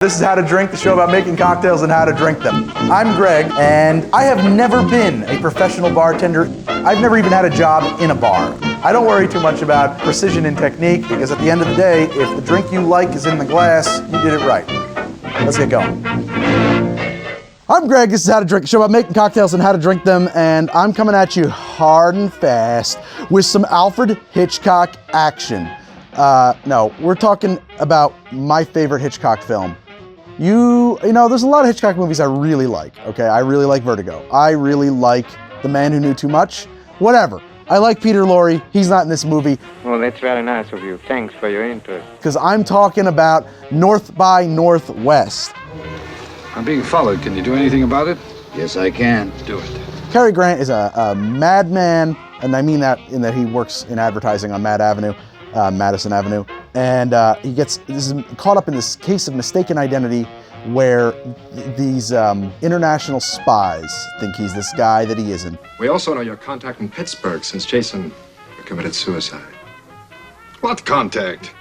This is How to Drink, the show about making cocktails and how to drink them. I'm Greg, and I have never been a professional bartender. I've never even had a job in a bar. I don't worry too much about precision and technique, because at the end of the day, if the drink you like is in the glass, you did it right. Let's get going. I'm Greg, this is How to Drink, the show about making cocktails and how to drink them, and I'm coming at you hard and fast with some Alfred Hitchcock action. No, we're talking about my favorite Hitchcock film. You know, there's a lot of Hitchcock movies I really like, okay? I really like Vertigo. I really like The Man Who Knew Too Much. Whatever. I like Peter Lorre. He's not in this movie. Well, that's very nice of you. Thanks for your interest. Because I'm talking about North by Northwest. I'm being followed. Can you do anything about it? Yes, I can. Do it. Cary Grant is a madman, and I mean that in that he works in advertising on Madison Avenue, and he gets caught up in this case of mistaken identity where these international spies think he's this guy that he isn't. We also know your contact in Pittsburgh since Jason committed suicide. What contact?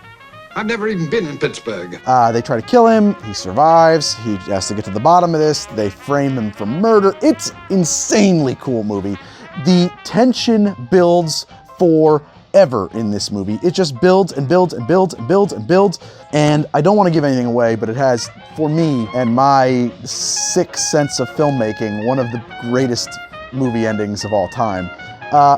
I've never even been in Pittsburgh. They try to kill him. He survives. He has to get to the bottom of this. They frame him for murder. It's insanely cool movie. The tension builds forever in this movie. It just builds and builds and builds and builds and builds. And I don't want to give anything away, but it has, for me and my sick sense of filmmaking, one of the greatest movie endings of all time.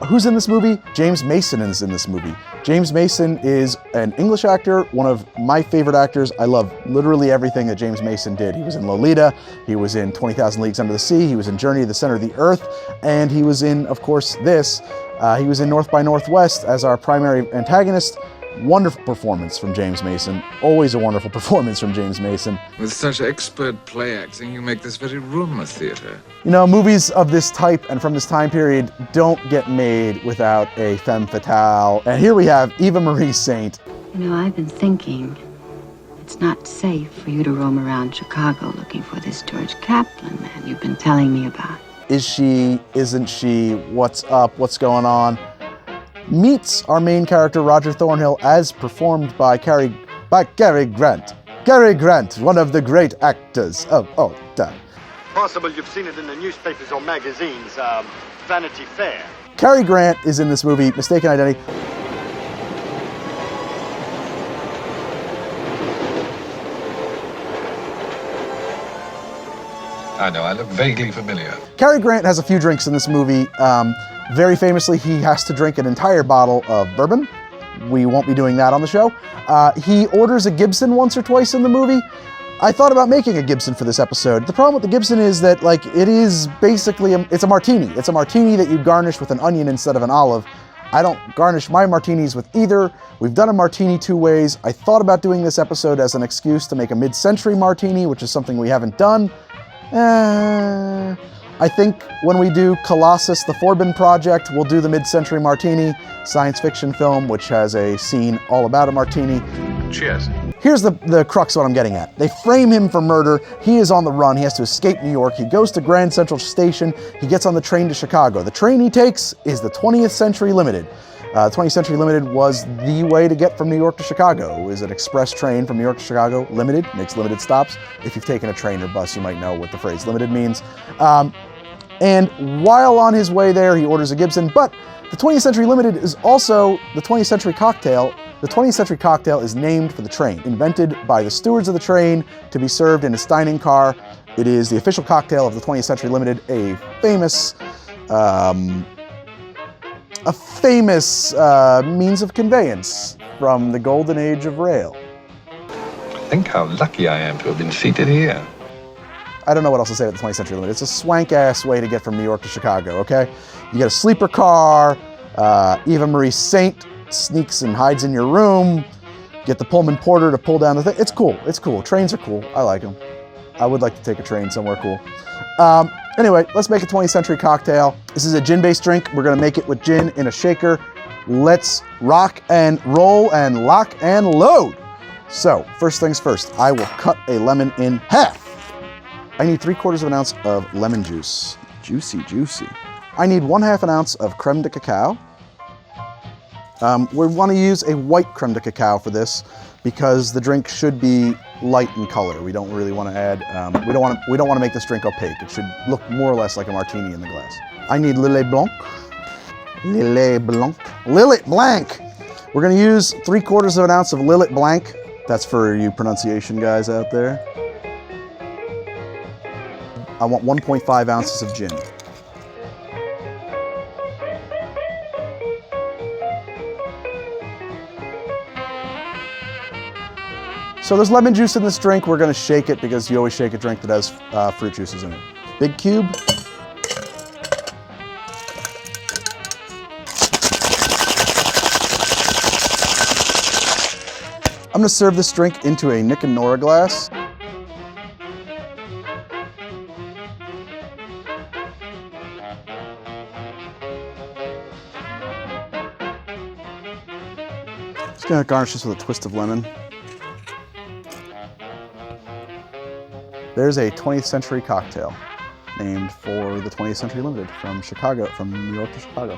Who's in this movie? James Mason is in this movie. James Mason is an English actor, one of my favorite actors. I love literally everything that James Mason did. He was in Lolita, he was in 20,000 Leagues Under the Sea, he was in Journey to the Center of the Earth, and he was in, of course, this. He was in North by Northwest as our primary antagonist. Wonderful performance from James Mason. Always a wonderful performance from James Mason. With such expert play acting, you make this very room a theater. You know, movies of this type and from this time period don't get made without a femme fatale. And here we have Eva Marie Saint. You know, I've been thinking it's not safe for you to roam around Chicago looking for this George Kaplan man you've been telling me about. Is she? Isn't she? What's up? What's going on? Meets our main character, Roger Thornhill, as performed by Cary Grant. Cary Grant, one of the great actors of all time. Possible you've seen it in the newspapers or magazines, Vanity Fair. Cary Grant is in this movie, Mistaken Identity. I know, I look vaguely familiar. Cary Grant has a few drinks in this movie. Very famously, he has to drink an entire bottle of bourbon. We won't be doing that on the show. He orders a Gibson once or twice in the movie. I thought about making a Gibson for this episode. The problem with the Gibson is that, like, it is basically, it's a martini. It's a martini that you garnish with an onion instead of an olive. I don't garnish my martinis with either. We've done a martini two ways. I thought about doing this episode as an excuse to make a mid-century martini, which is something we haven't done. I think when we do Colossus, the Forbin Project, we'll do the mid-century martini, science fiction film, which has a scene all about a martini. Cheers. Here's the crux of what I'm getting at. They frame him for murder. He is on the run. He has to escape New York. He goes to Grand Central Station. He gets on the train to Chicago. The train he takes is the 20th Century Limited. 20th Century Limited was the way to get from New York to Chicago. It was an express train from New York to Chicago. Limited, makes limited stops. If you've taken a train or bus, you might know what the phrase limited means. And while on his way there, he orders a Gibson, but the 20th Century Limited is also the 20th Century Cocktail. The 20th Century Cocktail is named for the train, invented by the stewards of the train to be served in a Steining car. It is the official cocktail of the 20th Century Limited, a famous means of conveyance from the golden age of rail. Think how lucky I am to have been seated here. I don't know what else to say about the 20th Century Limited. It's a swank-ass way to get from New York to Chicago, okay? You get a sleeper car, Eva Marie Saint sneaks and hides in your room, get the Pullman porter to pull down the thing. It's cool, it's cool. Trains are cool, I like them. I would like to take a train somewhere cool. Anyway, let's make a 20th Century cocktail. This is a gin-based drink. We're gonna make it with gin in a shaker. Let's rock and roll and lock and load. So, first things first, I will cut a lemon in half. I need 3/4 of an ounce of lemon juice. Juicy, juicy. I need 1/2 an ounce of creme de cacao. We want to use a white creme de cacao for this. because the drink should be light in color. We don't really want to add, we don't want to make this drink opaque. It should look more or less like a martini in the glass. I need Lillet Blanc. Lillet Blanc. Lillet Blanc! We're gonna use 3/4 of an ounce of Lillet Blanc. That's for you pronunciation guys out there. I want 1.5 ounces of gin. So there's lemon juice in this drink. We're gonna shake it because you always shake a drink that has fruit juices in it. Big cube. I'm gonna serve this drink into a Nick and Nora glass. Just gonna garnish this with a twist of lemon. There's a 20th century cocktail named for the 20th Century Limited from Chicago, from New York to Chicago.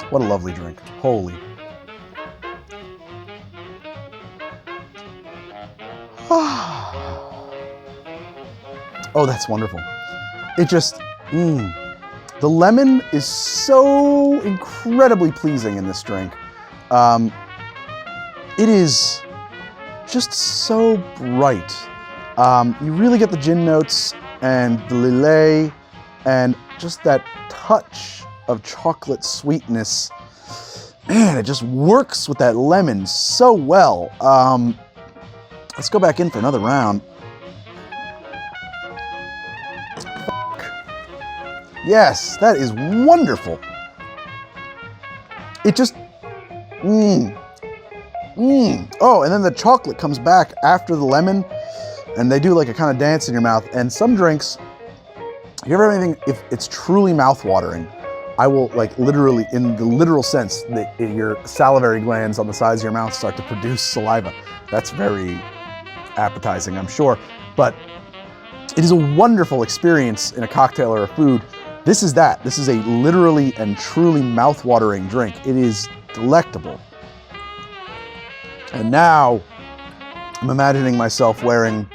What a lovely drink. Holy. Oh, that's wonderful. It just, the lemon is so incredibly pleasing in this drink. It is just so bright. You really get the gin notes and the Lillet and just that touch of chocolate sweetness. Man, it just works with that lemon so well. Let's go back in for another round. Yes, that is wonderful. It just, Oh, and then the chocolate comes back after the lemon, and they do like a kind of dance in your mouth. And some drinks, you ever have anything, if it's truly mouth-watering, I will, like, literally, in the literal sense, your salivary glands on the sides of your mouth start to produce saliva. That's very appetizing, I'm sure. But it is a wonderful experience in a cocktail or a food. This is that. This is a literally and truly mouth-watering drink. It is delectable. And now, I'm imagining myself wearing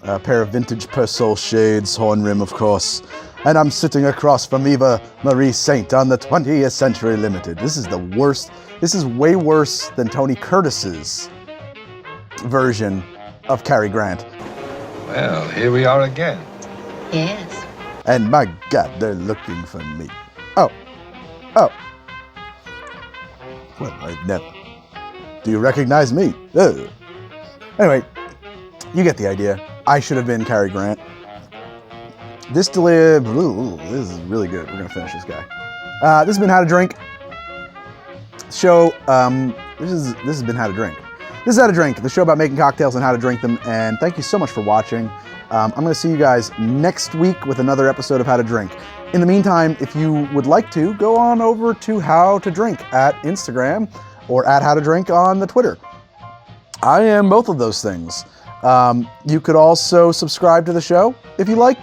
a pair of vintage Persol shades, horn rim, of course, and I'm sitting across from Eva Marie Saint on the 20th Century Limited. This is the worst. This is way worse than Tony Curtis's version of Cary Grant. Well, here we are again. Yes. And my God, they're looking for me. Oh. Well, I'd never. Do you recognize me? Ugh. Anyway, you get the idea. I should have been Cary Grant. This is really good. We're gonna finish this guy. This has been How to Drink. Show. This has been How to Drink. This is How to Drink, the show about making cocktails and how to drink them. And thank you so much for watching. I'm gonna see you guys next week with another episode of How to Drink. In the meantime, if you would like to, go on over to How to Drink at Instagram or at How to Drink on the Twitter. I am both of those things. You could also subscribe to the show if you like.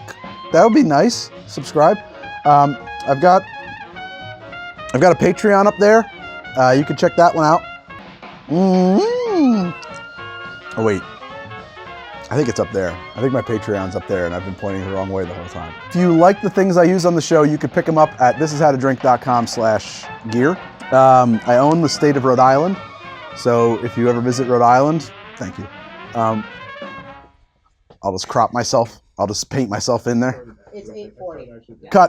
That would be nice. Subscribe. I've got a Patreon up there. You can check that one out. Oh wait, I think it's up there. I think my Patreon's up there, and I've been pointing the wrong way the whole time. If you like the things I use on the show, you could pick them up at thisishowtodrink.com/gear. I own the state of Rhode Island, so if you ever visit Rhode Island, thank you. I'll just crop myself. I'll just paint myself in there. It's 8:40. Cut.